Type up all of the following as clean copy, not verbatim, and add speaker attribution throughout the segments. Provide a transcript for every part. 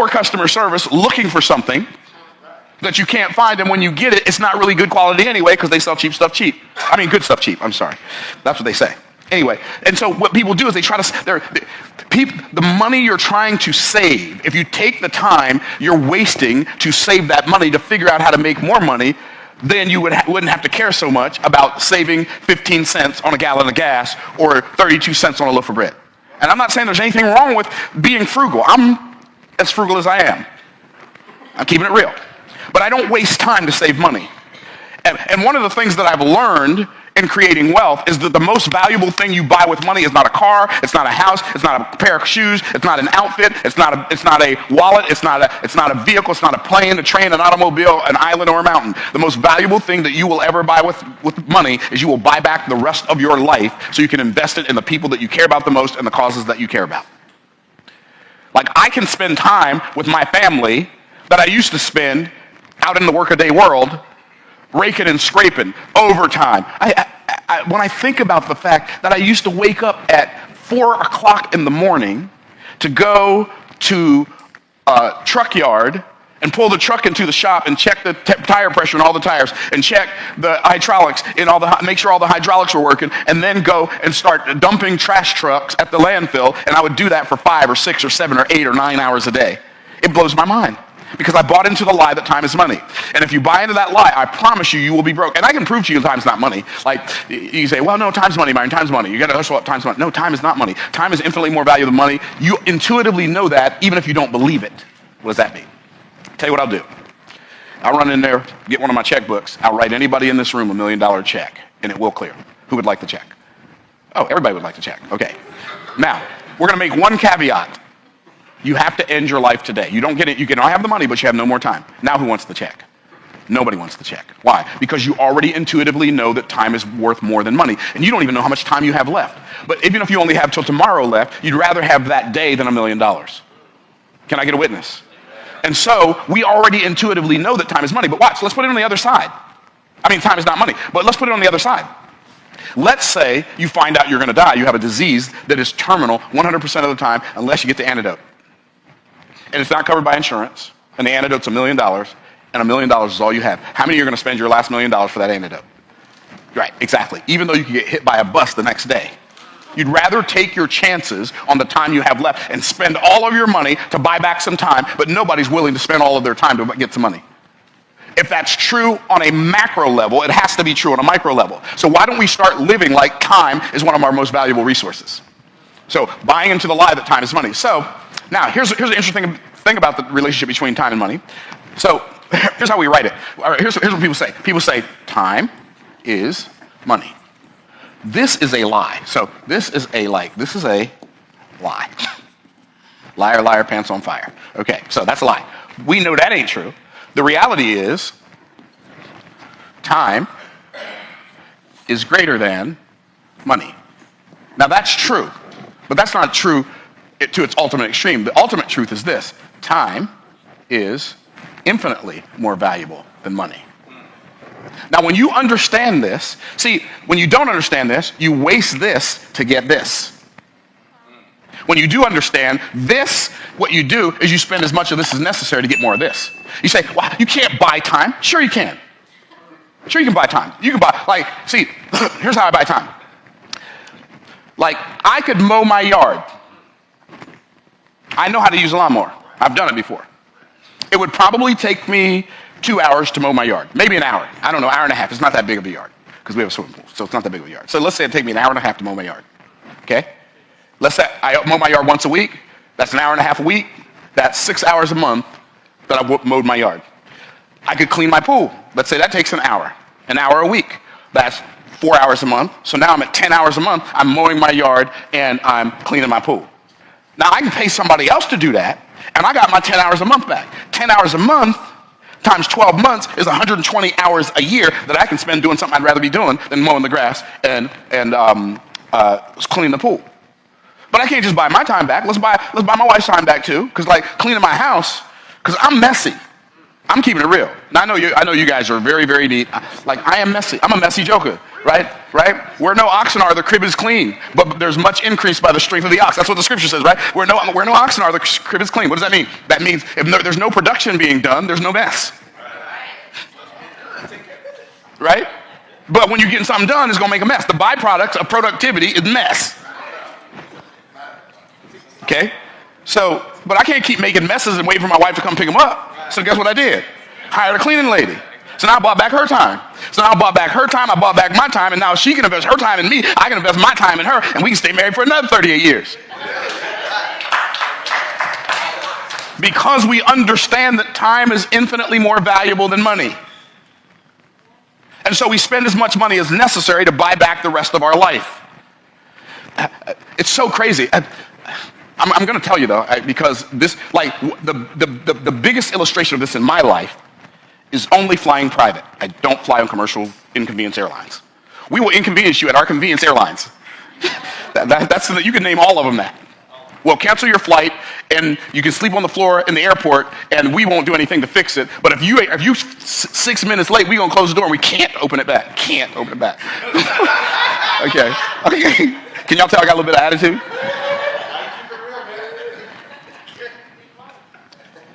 Speaker 1: Or customer service looking for something that you can't find, and when you get it, it's not really good quality anyway because they sell cheap stuff cheap. I mean, good stuff cheap. I'm sorry. That's what they say. Anyway, and so what people do is they try to, the money you're trying to save, if you take the time you're wasting to save that money to figure out how to make more money, then you wouldn't have to care so much about saving 15 cents on a gallon of gas or 32 cents on a loaf of bread. And I'm not saying there's anything wrong with being frugal. I'm as frugal as I am. I'm keeping it real. But I don't waste time to save money. And one of the things that I've learned in creating wealth is that the most valuable thing you buy with money is not a car, it's not a house, it's not a pair of shoes, it's not an outfit, it's not a wallet, it's not a vehicle, it's not a plane, a train, an automobile, an island, or a mountain. The most valuable thing that you will ever buy with money is you will buy back the rest of your life so you can invest it in the people that you care about the most and the causes that you care about. Like, I can spend time with my family that I used to spend out in the workaday world raking and scraping, overtime. When I think about the fact that I used to wake up at 4 o'clock in the morning to go to a truck yard and pull the truck into the shop and check the tire pressure in all the tires and check the hydraulics in make sure all the hydraulics were working, and then go and start dumping trash trucks at the landfill, and I would do that for 5 or 6 or 7 or 8 or 9 hours a day. It blows my mind. Because I bought into the lie that time is money. And if you buy into that lie, I promise you will be broke. And I can prove to you time's not money. Like, you say, well, no, time's money, Myron, time's money. You got to hustle up, time's money. No, time is not money. Time is infinitely more valuable than money. You intuitively know that, even if you don't believe it. What does that mean? Tell you what I'll do. I'll run in there, get one of my checkbooks. I'll write anybody in this room $1 million check, and it will clear. Who would like the check? Oh, everybody would like the check. Okay. Now, we're going to make one caveat. You have to end your life today. You don't get it. You can have the money, but you have no more time. Now who wants the check? Nobody wants the check. Why? Because you already intuitively know that time is worth more than money. And you don't even know how much time you have left. But even if you only have till tomorrow left, you'd rather have that day than $1 million. Can I get a witness? And so we already intuitively know that time is money. But watch, let's put it on the other side. I mean, time is not money, but let's put it on the other side. Let's say you find out you're going to die. You have a disease that is terminal 100% of the time unless you get the antidote. And it's not covered by insurance, and the antidote's $1 million, and $1 million is all you have. How many are going to spend your last $1 million for that antidote? Right, exactly. Even though you could get hit by a bus the next day. You'd rather take your chances on the time you have left and spend all of your money to buy back some time, but nobody's willing to spend all of their time to get some money. If that's true on a macro level, it has to be true on a micro level. So why don't we start living like time is one of our most valuable resources? So buying into the lie that time is money. So now, here's the interesting thing about the relationship between time and money. So here's how we write it. Here's what people say. People say, time is money. This is a lie. So this is a lie. Liar, liar, pants on fire. Okay, so that's a lie. We know that ain't true. The reality is, time is greater than money. Now that's true, but that's not true to its ultimate extreme. The ultimate truth is this: time is infinitely more valuable than money. Now, when you understand this, see, when you don't understand this, you waste this to get this. When you do understand this, what you do is you spend as much of this as necessary to get more of this. You say, well, you can't buy time. Sure you can. Sure you can buy time. You can buy, like, see, here's how I buy time. Like, I could mow my yard. I know how to use a lawnmower. I've done it before. It would probably take me 2 hours to mow my yard. Maybe an hour. I don't know, hour and a half. It's not that big of a yard because we have a swimming pool, so it's not that big of a yard. So let's say it'd take me an hour and a half to mow my yard. Okay? Let's say I mow my yard once a week. That's an hour and a half a week. That's 6 hours a month that I mowed my yard. I could clean my pool. Let's say that takes an hour a week. That's 4 hours a month. So now I'm at 10 hours a month. I'm mowing my yard and I'm cleaning my pool. Now I can pay somebody else to do that, and I got my 10 hours a month back. 10 hours a month times 12 months is 120 hours a year that I can spend doing something I'd rather be doing than mowing the grass and cleaning the pool. But I can't just buy my time back. Let's buy my wife's time back too, because like cleaning my house, because I'm messy. I'm keeping it real. Now I know you guys are very, very neat. Like I am messy. I'm a messy joker. Right? Right? Where no oxen are, the crib is clean, but there's much increase by the strength of the ox. That's what the scripture says, right? Where no oxen are, the crib is clean. What does that mean? That means if there's no production being done, there's no mess. Right? But when you're getting something done, it's going to make a mess. The byproduct of productivity is mess. Okay? So, but I can't keep making messes and waiting for my wife to come pick them up. So guess what I did? Hired a cleaning lady. So now I bought back her time. So now I bought back her time, I bought back my time, and now she can invest her time in me, I can invest my time in her, and we can stay married for another 38 years. Because we understand that time is infinitely more valuable than money. And so we spend as much money as necessary to buy back the rest of our life. It's so crazy. I'm going to tell you though, because this, like, the biggest illustration of this in my life is only flying private. I don't fly on commercial inconvenience airlines. We will inconvenience you at our convenience airlines. You can name all of them that. We'll cancel your flight, and you can sleep on the floor in the airport, and we won't do anything to fix it. But if you 6 minutes late, we're going to close the door, and we can't open it back. Can't open it back. Okay. Can y'all tell I got a little bit of attitude?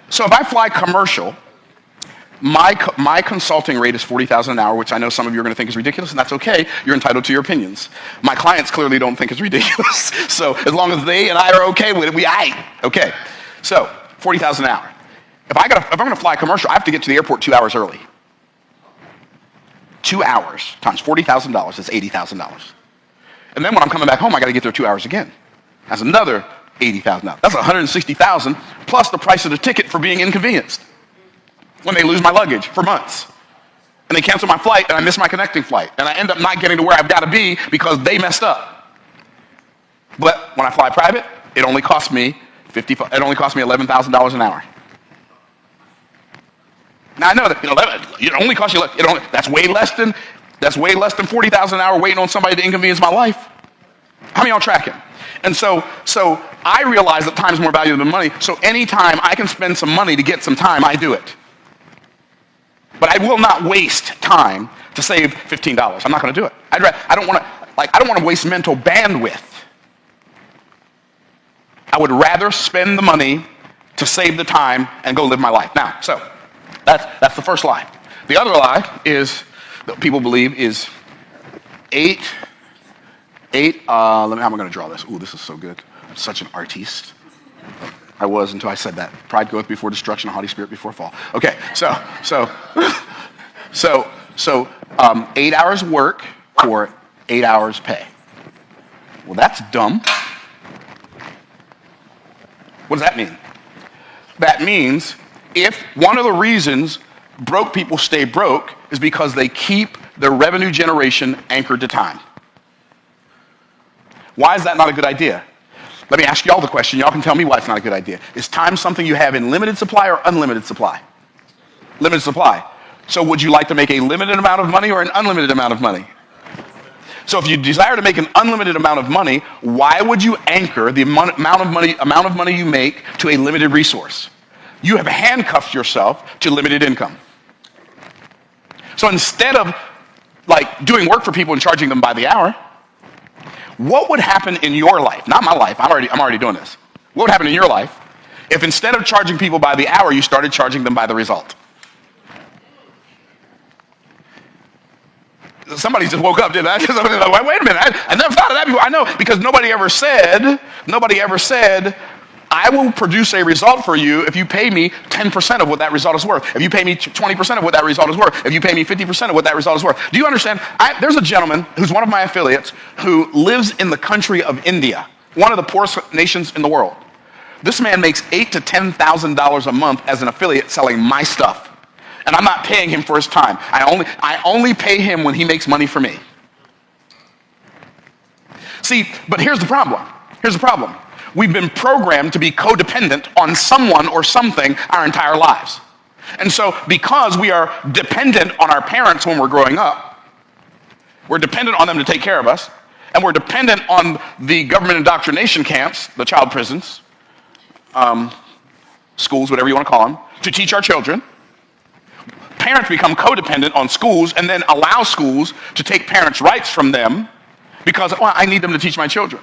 Speaker 1: So if I fly commercial, my consulting rate is $40,000 an hour, which I know some of you are going to think is ridiculous, and that's okay. You're entitled to your opinions. My clients clearly don't think it's ridiculous. So as long as they and I are okay with it, we aight. Okay. So $40,000 an hour. If I'm going to fly commercial, I have to get to the airport 2 hours early. 2 hours times $40,000 is $80,000. And then when I'm coming back home, I got to get there 2 hours again. That's another $80,000. That's $160,000 plus the price of the ticket for being inconvenienced. When they lose my luggage for months. And they cancel my flight, and I miss my connecting flight. And I end up not getting to where I've got to be because they messed up. But when I fly private, it only costs me $11,000 an hour. Now I know that it only costs you. That's way less than $40,000 an hour waiting on somebody to inconvenience my life. How many of y'all tracking? And so I realize that time is more valuable than money. So anytime I can spend some money to get some time, I do it. But I will not waste time to save $15. I'm not going to do it. I don't want to waste mental bandwidth. I would rather spend the money to save the time and go live my life. Now, so that's the first lie. The other lie is that people believe is how am I going to draw this? Ooh, this is so good. I'm such an artiste. I was until I said that. Pride goeth before destruction, a haughty spirit before fall. Okay, so 8 hours work for 8 hours pay. Well, that's dumb. What does that mean? That means if one of the reasons broke people stay broke is because they keep their revenue generation anchored to time. Why is that not a good idea? Let me ask y'all the question. Y'all can tell me why it's not a good idea. Is time something you have in limited supply or unlimited supply? Limited supply. So would you like to make a limited amount of money or an unlimited amount of money? So if you desire to make an unlimited amount of money, why would you anchor the amount of money you make to a limited resource? You have handcuffed yourself to limited income. So instead of doing work for people and charging them by the hour, what would happen in your life? Not my life. I'm already doing this. What would happen in your life if instead of charging people by the hour, you started charging them by the result? Somebody just woke up, didn't I? Wait a minute. I never thought of that before. I know, because nobody ever said, I will produce a result for you if you pay me 10% of what that result is worth. If you pay me 20% of what that result is worth. If you pay me 50% of what that result is worth. Do you understand? There's a gentleman who's one of my affiliates who lives in the country of India, one of the poorest nations in the world. This man makes $8,000 to $10,000 a month as an affiliate selling my stuff. And I'm not paying him for his time. I only pay him when he makes money for me. See, but here's the problem. We've been programmed to be codependent on someone or something our entire lives. And so because we are dependent on our parents when we're growing up, we're dependent on them to take care of us, and we're dependent on the government indoctrination camps, the child prisons, schools, whatever you want to call them, to teach our children. parents become codependent on schools and then allow schools to take parents' rights from them because, well, I need them to teach my children.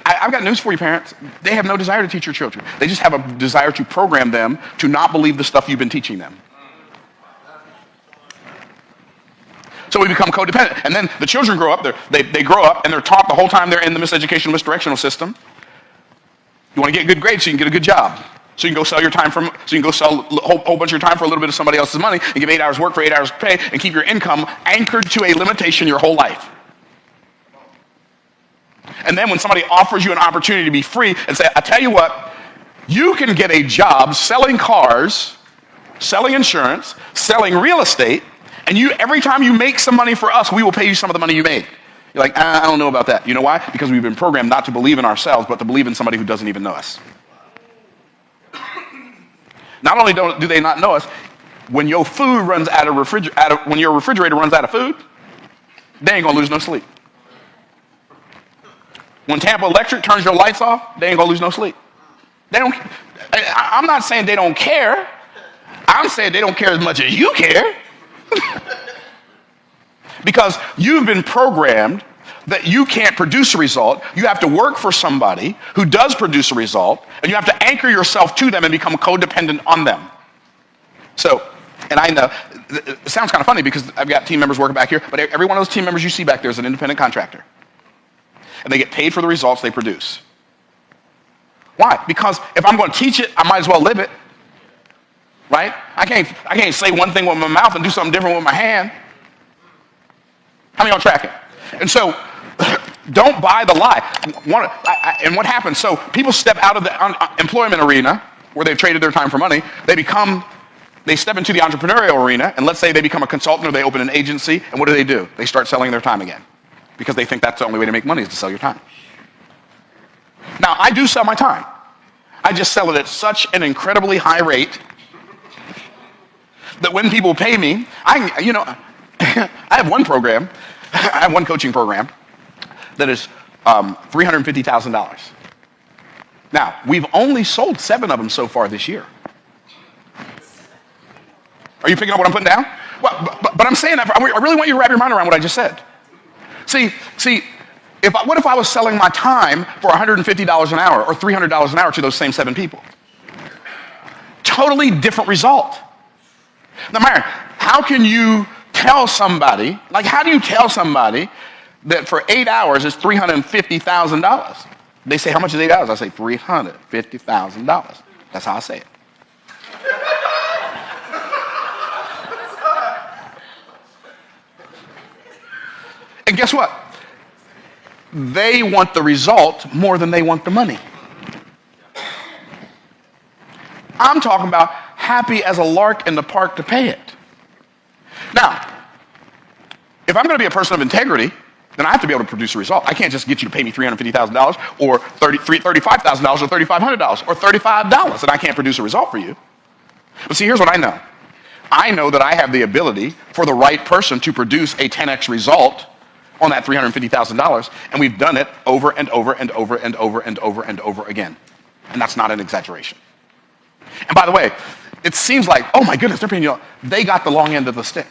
Speaker 1: I've got news for you, parents. They have no desire to teach your children. They just have a desire to program them to not believe the stuff you've been teaching them. So we become codependent. And then the children grow up, they grow up, and they're taught the whole time they're in the miseducational, misdirectional system. You want to get good grades so you can get a good job. So you can go sell your time so you can go sell a whole bunch of your time for a little bit of somebody else's money and give 8 hours work for 8 hours pay and keep your income anchored to a limitation your whole life. And then when somebody offers you an opportunity to be free and say, I tell you what, you can get a job selling cars, selling insurance, selling real estate, and every time you make some money for us, we will pay you some of the money you made. You're like, I don't know about that. You know why? Because we've been programmed not to believe in ourselves, but to believe in somebody who doesn't even know us. Not only do they not know us, when your food runs out of when your refrigerator runs out of food, they ain't gonna lose no sleep. When Tampa Electric turns your lights off, they ain't gonna lose no sleep. I'm not saying they don't care. I'm saying they don't care as much as you care. Because you've been programmed that you can't produce a result. You have to work for somebody who does produce a result, and you have to anchor yourself to them and become codependent on them. So, and I know, it sounds kind of funny because I've got team members working back here, but every one of those team members you see back there is an independent contractor. And they get paid for the results they produce. Why? Because if I'm going to teach it, I might as well live it. Right? I can't say one thing with my mouth and do something different with my hand. How many of y'all tracking? And so, don't buy the lie. And what happens? So people step out of the employment arena where they've traded their time for money. They step into the entrepreneurial arena, and let's say they become a consultant or they open an agency, and what do? They start selling their time again because they think that's the only way to make money is to sell your time. Now, I do sell my time. I just sell it at such an incredibly high rate that when people pay me, I have one program, I have one coaching program that is $350,000. Now, we've only sold 7 of them so far this year. Are you picking up what I'm putting down? Well, but I'm saying that, I really want you to wrap your mind around what I just said. See, what if I was selling my time for $150 an hour or $300 an hour to those same 7 people? Totally different result. Now, Myron, how can you tell somebody, how do you tell somebody that for 8 hours is $350,000? They say, how much is 8 hours? I say, $350,000. That's how I say it. And guess what? They want the result more than they want the money. I'm talking about happy as a lark in the park to pay it. Now, if I'm going to be a person of integrity, then I have to be able to produce a result. I can't just get you to pay me $350,000 or $35,000 or $3,500 or $35 and I can't produce a result for you. But see, here's what I know. I know that I have the ability for the right person to produce a 10x result on that $350,000, and we've done it over and over and over and over and over and over again. And that's not an exaggeration. And by the way, it seems like, oh my goodness, they're paying you. They got the long end of the stick.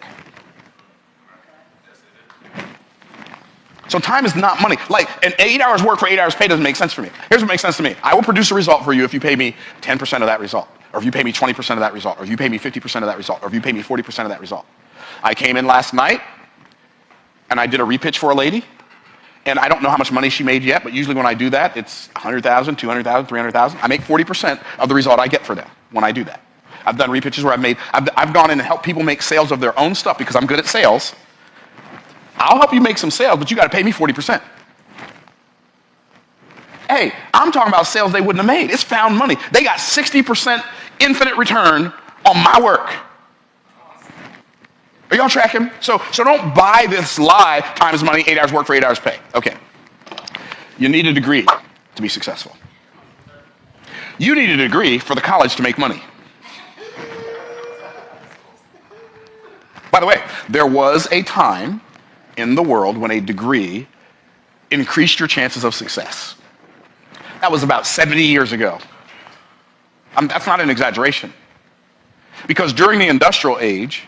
Speaker 1: So time is not money. An 8 hours work for 8 hours pay doesn't make sense for me. Here's what makes sense to me. I will produce a result for you if you pay me 10% of that result, or if you pay me 20% of that result, or if you pay me 50% of that result, or if you pay me 40% of that result. I came in last night, and I did a repitch for a lady, and I don't know how much money she made yet, but usually when I do that, it's $100,000, $200,000, $300,000. I make 40% of the result I get for them when I do that. I've done repitches where I've gone in and helped people make sales of their own stuff because I'm good at sales. I'll help you make some sales, but you got to pay me 40%. Hey, I'm talking about sales they wouldn't have made. It's found money. They got 60% infinite return on my work. Are y'all tracking? So don't buy this lie, time is money, 8 hours work for 8 hours pay. Okay. You need a degree to be successful. You need a degree for the college to make money. By the way, there was a time in the world when a degree increased your chances of success. That was about 70 years ago. That's not an exaggeration. Because during the industrial age,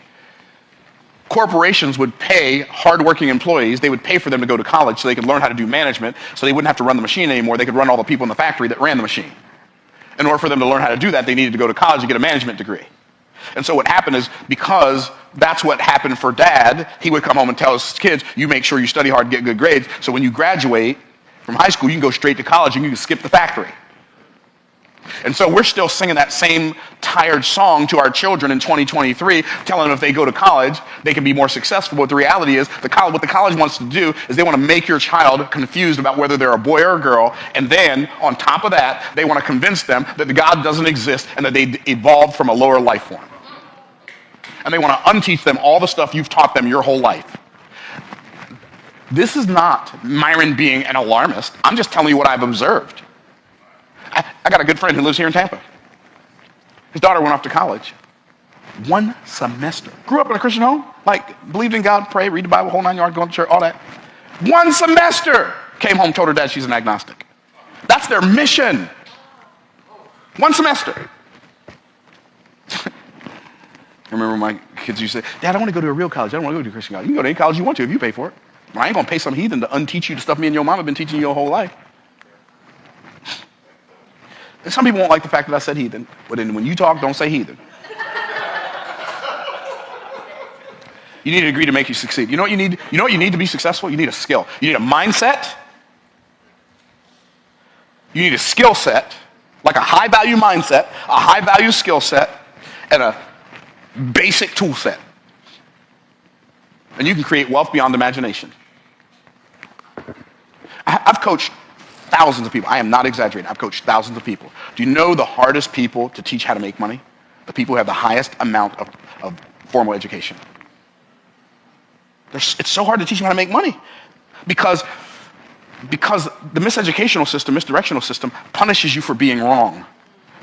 Speaker 1: corporations would pay hardworking employees. They would pay for them to go to college so they could learn how to do management, so they wouldn't have to run the machine anymore. They could run all the people in the factory that ran the machine. In order for them to learn how to do that, they needed to go to college and get a management degree. And so what happened is, because that's what happened for Dad, he would come home and tell his kids, you make sure you study hard and get good grades, so when you graduate from high school, you can go straight to college and you can skip the factory. And so we're still singing that same tired song to our children in 2023, telling them if they go to college, they can be more successful. But the reality is, what the college wants to do is they want to make your child confused about whether they're a boy or a girl. And then, on top of that, they want to convince them that God doesn't exist and that they evolved from a lower life form. And they want to unteach them all the stuff you've taught them your whole life. This is not Myron being an alarmist. I'm just telling you what I've observed. I got a good friend who lives here in Tampa. His daughter went off to college. 1 semester. Grew up in a Christian home. Like, believed in God, prayed, read the Bible, whole 9 yards, going to church, all that. 1 semester. Came home, told her dad she's an agnostic. That's their mission. 1 semester. I remember my kids used to say, Dad, I want to go to a real college. I don't want to go to a Christian college. You can go to any college you want to if you pay for it. Well, I ain't going to pay some heathen to unteach you the stuff me and your mom have been teaching you your whole life. And some people won't like the fact that I said heathen, but then when you talk, don't say heathen. You need a degree to make you succeed. You know what you need? You know what you need to be successful? You need a skill. You need a mindset. You need a skill set, like a high-value mindset, a high-value skill set, and a basic tool set. And you can create wealth beyond imagination. I've coached thousands of people. I am not exaggerating. I've coached thousands of people. Do you know the hardest people to teach how to make money? The people who have the highest amount of formal education. It's so hard to teach them how to make money because the miseducational system, misdirectional system punishes you for being wrong.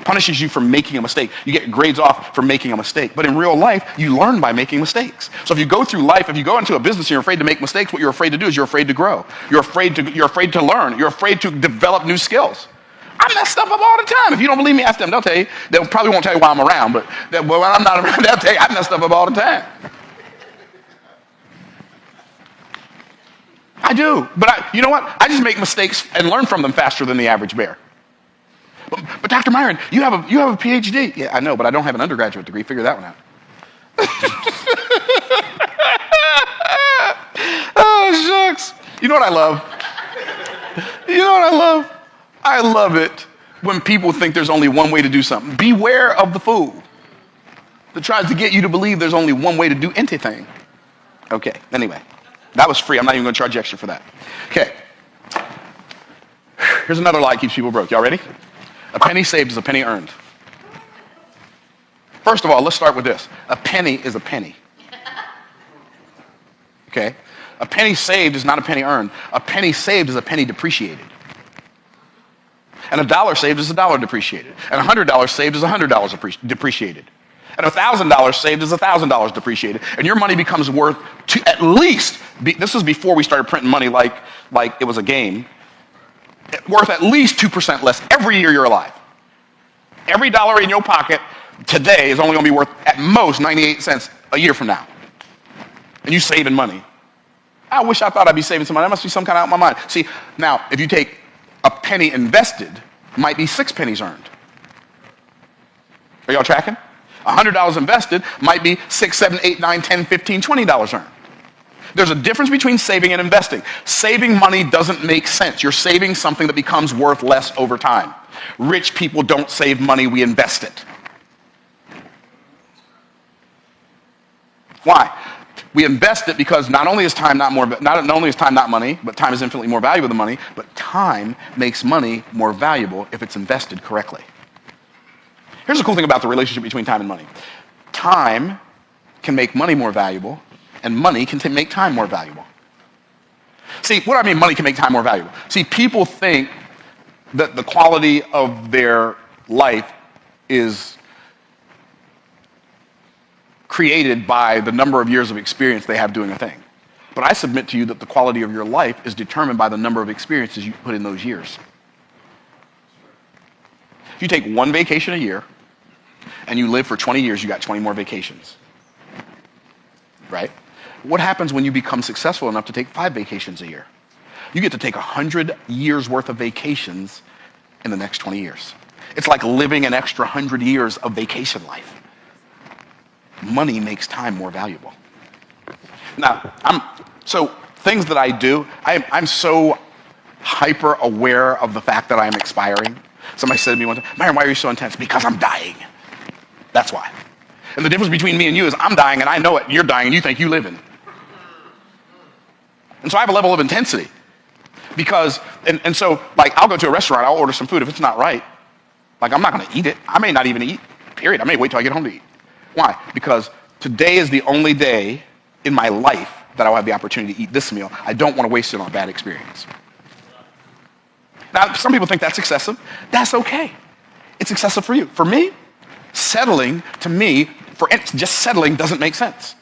Speaker 1: Punishes you for making a mistake. You get grades off for making a mistake. But in real life, you learn by making mistakes. So if you go through life, if you go into a business and you're afraid to make mistakes, what you're afraid to do is you're afraid to grow. You're afraid to learn. You're afraid to develop new skills. I mess stuff up all the time. If you don't believe me, ask them. They'll tell you. They probably won't tell you why I'm around, but when I'm not around, they'll tell you I mess stuff up all the time. I do. But you know what? I just make mistakes and learn from them faster than the average bear. But Dr. Myron, you have a PhD. Yeah, I know, but I don't have an undergraduate degree. Figure that one out. Oh, shucks. You know what I love? I love it when people think there's only one way to do something. Beware of the fool that tries to get you to believe there's only one way to do anything. Okay, anyway. That was free. I'm not even going to charge you extra for that. Okay. Here's another lie that keeps people broke. Y'all ready? A penny saved is a penny earned. First of all, let's start with this. A penny is a penny. Okay? A penny saved is not a penny earned. A penny saved is a penny depreciated. And a dollar saved is a dollar depreciated. And $100 saved is $100 depreciated. And $1,000 saved is $1,000 depreciated. And your money becomes worth at least, this was before we started printing money like it was a game, worth at least 2% less every year you're alive. Every dollar in your pocket today is only going to be worth at most 98 cents a year from now. And you saving money. I wish I thought I'd be saving some money. That must be some kind of out of my mind. See, now, if you take a penny invested, it might be 6 pennies earned. Are y'all tracking? $100 invested might be $6, $7, $8, $9, $10, $15, $20 earned. There's a difference between saving and investing. Saving money doesn't make sense. You're saving something that becomes worth less over time. Rich people don't save money, we invest it. Why? We invest it because not only is time not money, but time is infinitely more valuable than money, but time makes money more valuable if it's invested correctly. Here's the cool thing about the relationship between time and money. Time can make money more valuable, and money can make time more valuable. See, what do I mean money can make time more valuable? See, people think that the quality of their life is created by the number of years of experience they have doing a thing. But I submit to you that the quality of your life is determined by the number of experiences you put in those years. If you take one vacation a year and you live for 20 years, you got 20 more vacations. Right? What happens when you become successful enough to take 5 vacations a year? You get to take 100 years worth of vacations in the next 20 years. It's like living an extra 100 years of vacation life. Money makes time more valuable. Now, so things that I do, I'm so hyper aware of the fact that I'm expiring. Somebody said to me one time, Myron, why are you so intense? Because I'm dying. That's why. And the difference between me and you is I'm dying and I know it, and you're dying and you think you live in. And so I have a level of intensity. Because, and so, like, I'll go to a restaurant, I'll order some food. If it's not right, like, I'm not going to eat it. I may not even eat, period. I may wait till I get home to eat. Why? Because today is the only day in my life that I'll have the opportunity to eat this meal. I don't want to waste it on a bad experience. Now, some people think that's excessive. That's okay. It's excessive for you. For me, settling, to me, just settling doesn't make sense.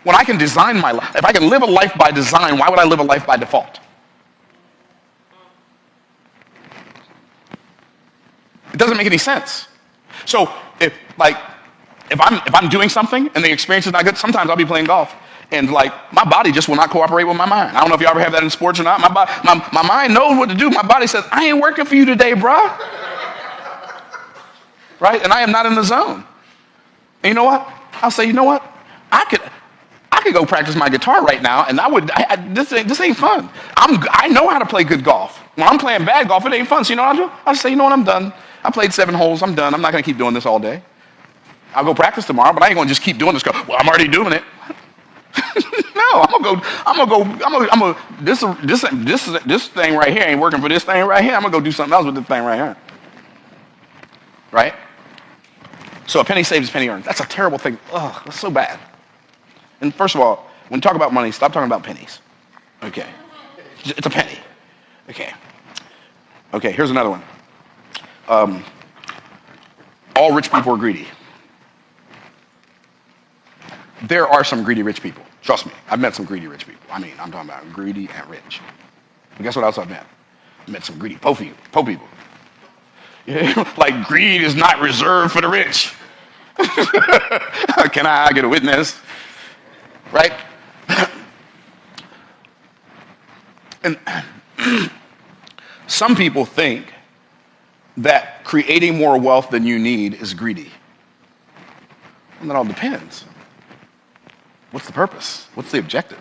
Speaker 1: When I can design my life, if I can live a life by design, why would I live a life by default? It doesn't make any sense. So if I'm doing something and the experience is not good, sometimes I'll be playing golf and like my body just will not cooperate with my mind. I don't know if you ever have that in sports or not. My mind knows what to do. My body says, I ain't working for you today, bro. Right? And I am not in the zone. And you know what? I'll say, you know what? I could go practice my guitar right now, and this ain't fun. I know how to play good golf. When I'm playing bad golf, it ain't fun. So you know what I'll do? I'll say, you know what? I'm done. I played 7 holes. I'm done. I'm not going to keep doing this all day. I'll go practice tomorrow, but I ain't going to just keep doing this. Well, I'm already doing it. No, this thing right here ain't working for this thing right here. I'm going to go do something else with this thing right here. Right? So a penny saved is a penny earned. That's a terrible thing. Ugh, that's so bad. And first of all, when you talk about money, stop talking about pennies. Okay. It's a penny. Okay. Okay, here's another one. All rich people are greedy. There are some greedy rich people. Trust me, I've met some greedy rich people. I mean, I'm talking about greedy and rich. And guess what else I've met? I met some greedy poor people. Like greed is not reserved for the rich. Can I get a witness? Right? And some people think that creating more wealth than you need is greedy. And that all depends. What's the purpose? What's the objective?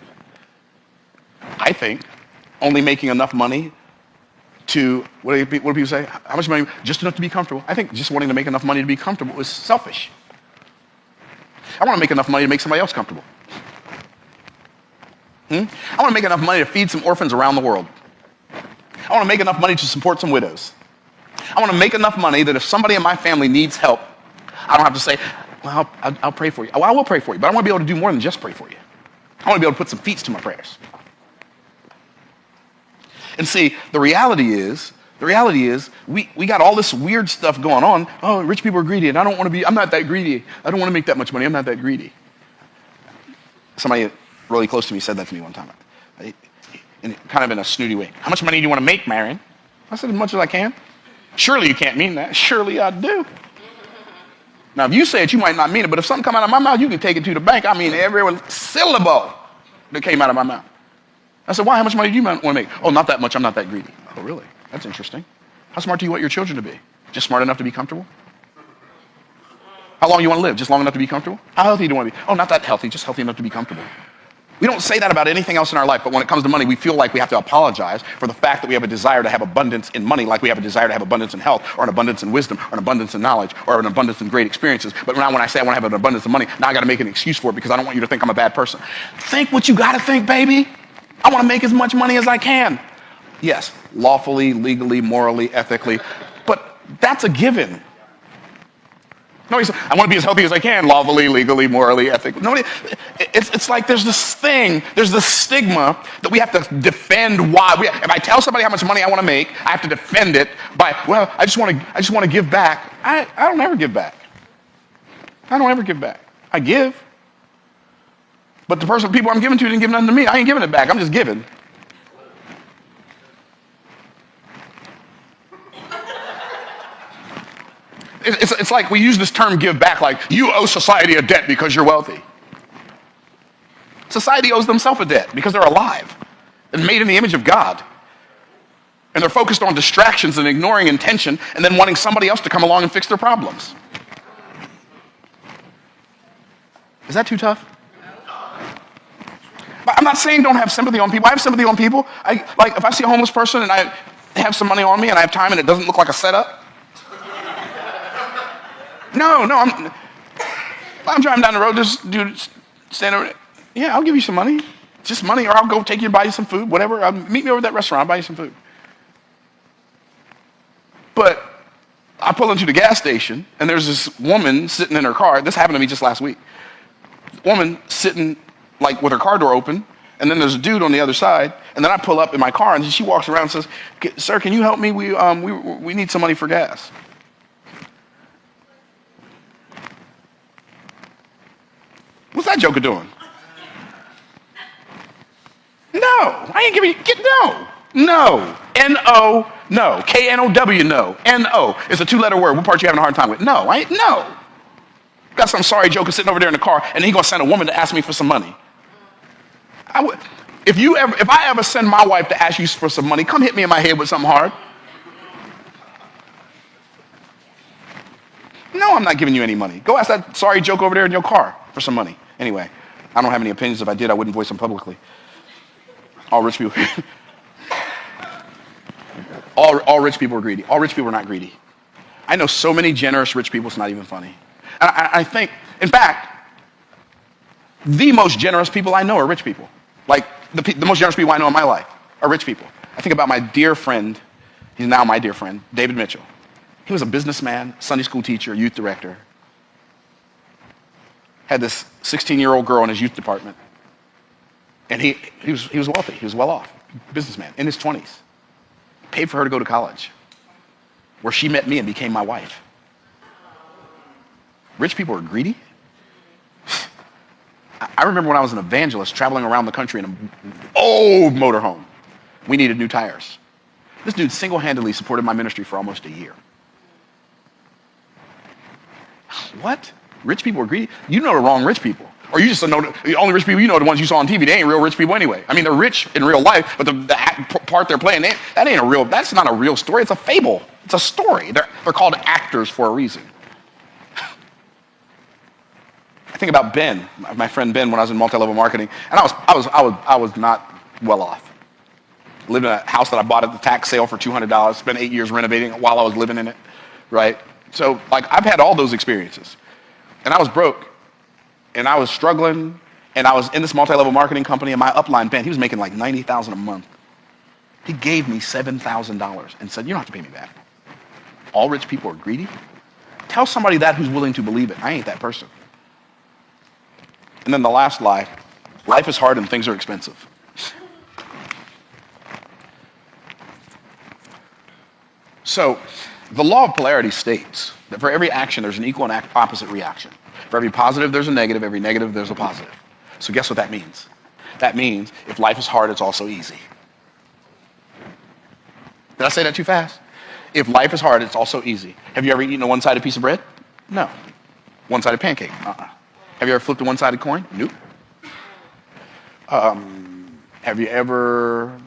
Speaker 1: I think only making enough money to, what do people say? How much money? Just enough to be comfortable. I think just wanting to make enough money to be comfortable is selfish. I want to make enough money to make somebody else comfortable. I want to make enough money to feed some orphans around the world. I want to make enough money to support some widows. I want to make enough money that if somebody in my family needs help, I don't have to say, well, I'll pray for you. Well, I will pray for you, but I want to be able to do more than just pray for you. I want to be able to put some feet to my prayers. And see, the reality is, we got all this weird stuff going on. Oh, rich people are greedy, and I'm not that greedy. I don't want to make that much money. I'm not that greedy. Somebody really close to me said that to me one time, kind of in a snooty way. How much money do you want to make, Marion? I said, as much as I can. Surely you can't mean that. Surely I do. Now, if you say it, you might not mean it, but if something come out of my mouth, you can take it to the bank. I mean every syllable that came out of my mouth. I said, why? How much money do you want to make? Oh, not that much. I'm not that greedy. Oh, really? That's interesting. How smart do you want your children to be? Just smart enough to be comfortable? How long you want to live? Just long enough to be comfortable? How healthy do you want to be? Oh, not that healthy. Just healthy enough to be comfortable. We don't say that about anything else in our life, but when it comes to money, we feel like we have to apologize for the fact that we have a desire to have abundance in money, like we have a desire to have abundance in health, or an abundance in wisdom, or an abundance in knowledge, or an abundance in great experiences. But now when I say I want to have an abundance of money, now I got to make an excuse for it because I don't want you to think I'm a bad person. Think what you got to think, baby. I want to make as much money as I can. Yes, lawfully, legally, morally, ethically, but that's a given. No, he said, I want to be as healthy as I can, lawfully, legally, morally, ethically. Nobody, it's like there's this stigma that we have to defend why. If I tell somebody how much money I want to make, I have to defend it by, well, I just want to give back. I don't ever give back. I don't ever give back. I give. But the people I'm giving to didn't give nothing to me. I ain't giving it back. I'm just giving. It's like we use this term give back like you owe society a debt because you're wealthy. Society owes themselves a debt because they're alive and made in the image of God. And they're focused on distractions and ignoring intention and then wanting somebody else to come along and fix their problems. Is that too tough? I'm not saying don't have sympathy on people. I have sympathy on people. Like if I see a homeless person and I have some money on me and I have time and it doesn't look like a setup. No, I'm driving down the road, this dude standing over, yeah, I'll give you some money. Just money, or I'll go take you to buy you some food, whatever. Meet me over at that restaurant, I'll buy you some food. But I pull into the gas station and there's this woman sitting in her car. This happened to me just last week. Woman sitting like with her car door open, and then there's a dude on the other side, and then I pull up in my car and she walks around and says, "Sir, can you help me? We need some money for gas." What's that joker doing? No, I ain't giving you, no. N-O, no. K-N-O-W, no. N-O, it's a two-letter word. What part you having a hard time with? No. Got some sorry joker sitting over there in the car, and he gonna send a woman to ask me for some money. If I ever send my wife to ask you for some money, come hit me in my head with something hard. No, I'm not giving you any money. Go ask that sorry joke over there in your car for some money. Anyway, I don't have any opinions. If I did, I wouldn't voice them publicly. All rich people. all rich people are greedy. All rich people are not greedy. I know so many generous rich people, it's not even funny. And I think, in fact, the most generous people I know are rich people. Like, the most generous people I know in my life are rich people. I think about my dear friend, he's now my dear friend, David Mitchell. He was a businessman, Sunday school teacher, youth director. Had this 16-year-old girl in his youth department. And he was wealthy. He was well off. Businessman in his 20s. Paid for her to go to college, where she met me and became my wife. Rich people are greedy. I remember when I was an evangelist traveling around the country in an old motorhome. We needed new tires. This dude single-handedly supported my ministry for almost a year. What? Rich people are greedy? You know the wrong rich people. Or you just know the only rich people you know are the ones you saw on TV. They ain't real rich people anyway. I mean, they're rich in real life, but the part they're playing, that's not a real story. It's a fable. It's a story. They're called actors for a reason. I think about Ben, my friend Ben, when I was in multi-level marketing, and I was not well off. Lived in a house that I bought at the tax sale for $200. Spent 8 years renovating it while I was living in it, right? So, like, I've had all those experiences, and I was broke. And I was struggling, and I was in this multi-level marketing company, and my upline, Ben, he was making like $90,000 a month. He gave me $7,000 and said, "You don't have to pay me back." All rich people are greedy? Tell somebody that who's willing to believe it. I ain't that person. And then the last lie, life is hard and things are expensive. So, the law of polarity states that for every action, there's an equal and opposite reaction. For every positive, there's a negative. Every negative, there's a positive. So guess what that means? That means if life is hard, it's also easy. Did I say that too fast? If life is hard, it's also easy. Have you ever eaten a one-sided piece of bread? No. One-sided pancake? Uh-uh. Have you ever flipped a one-sided coin? Nope. Have you ever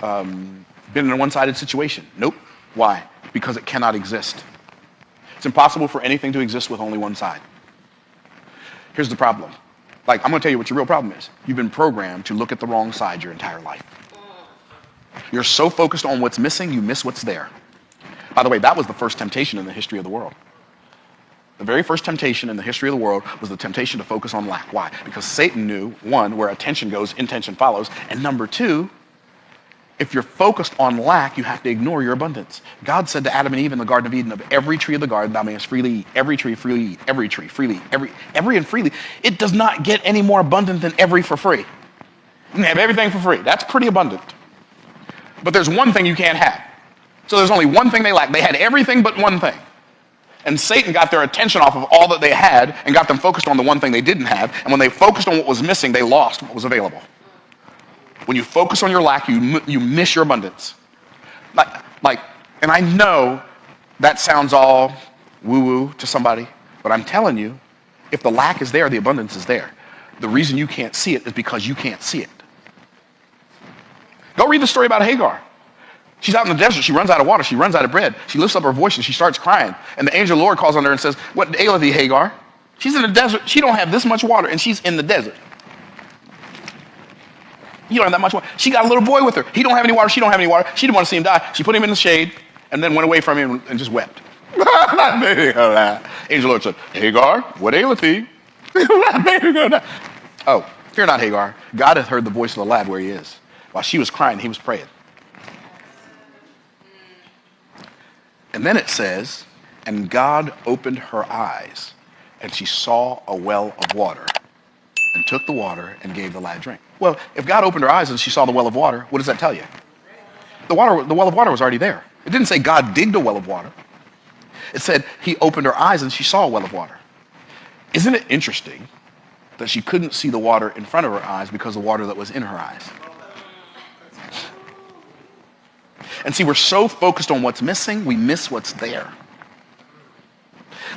Speaker 1: been in a one-sided situation? Nope. Why? Because it cannot exist. It's impossible for anything to exist with only one side. Here's the problem. Like, I'm going to tell you what your real problem is. You've been programmed to look at the wrong side your entire life. You're so focused on what's missing, you miss what's there. By the way, that was the first temptation in the history of the world. The very first temptation in the history of the world was the temptation to focus on lack. Why? Because Satan knew, one, where attention goes, intention follows, and number two, if you're focused on lack, you have to ignore your abundance. God said to Adam and Eve in the Garden of Eden, of every tree of the garden thou mayest freely eat, every tree freely eat, every tree freely, every and freely. It does not get any more abundant than every for free. You can have everything for free. That's pretty abundant. But there's one thing you can't have. So there's only one thing they lack. They had everything but one thing. And Satan got their attention off of all that they had and got them focused on the one thing they didn't have. And when they focused on what was missing, they lost what was available. When you focus on your lack, you miss your abundance. And I know that sounds all woo-woo to somebody, but I'm telling you, if the lack is there, the abundance is there. The reason you can't see it is because you can't see it. Go read the story about Hagar. She's out in the desert. She runs out of water. She runs out of bread. She lifts up her voice and she starts crying. And the angel of the Lord calls on her and says, "What aileth thee, Hagar?" She's in the desert. She don't have this much water, and she's in the desert. You don't have that much water. She got a little boy with her. He don't have any water. She don't have any water. She didn't want to see him die. She put him in the shade and then went away from him and just wept. Angel of the Lord said, "Hagar, what aileth thee?" "Oh, fear not, Hagar. God hath heard the voice of the lad where he is." While she was crying, he was praying. And then it says, and God opened her eyes, and she saw a well of water, and took the water and gave the lad drink. Well, if God opened her eyes and she saw the well of water, what does that tell you? The well of water was already there. It didn't say God digged a well of water. It said he opened her eyes and she saw a well of water. Isn't it interesting that she couldn't see the water in front of her eyes because of the water that was in her eyes? And see, we're so focused on what's missing, we miss what's there.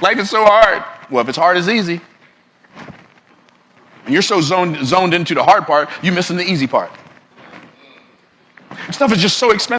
Speaker 1: Life is so hard. Well, if it's hard, it's easy. And you're so zoned into the hard part, you're missing the easy part. Stuff is just so expensive.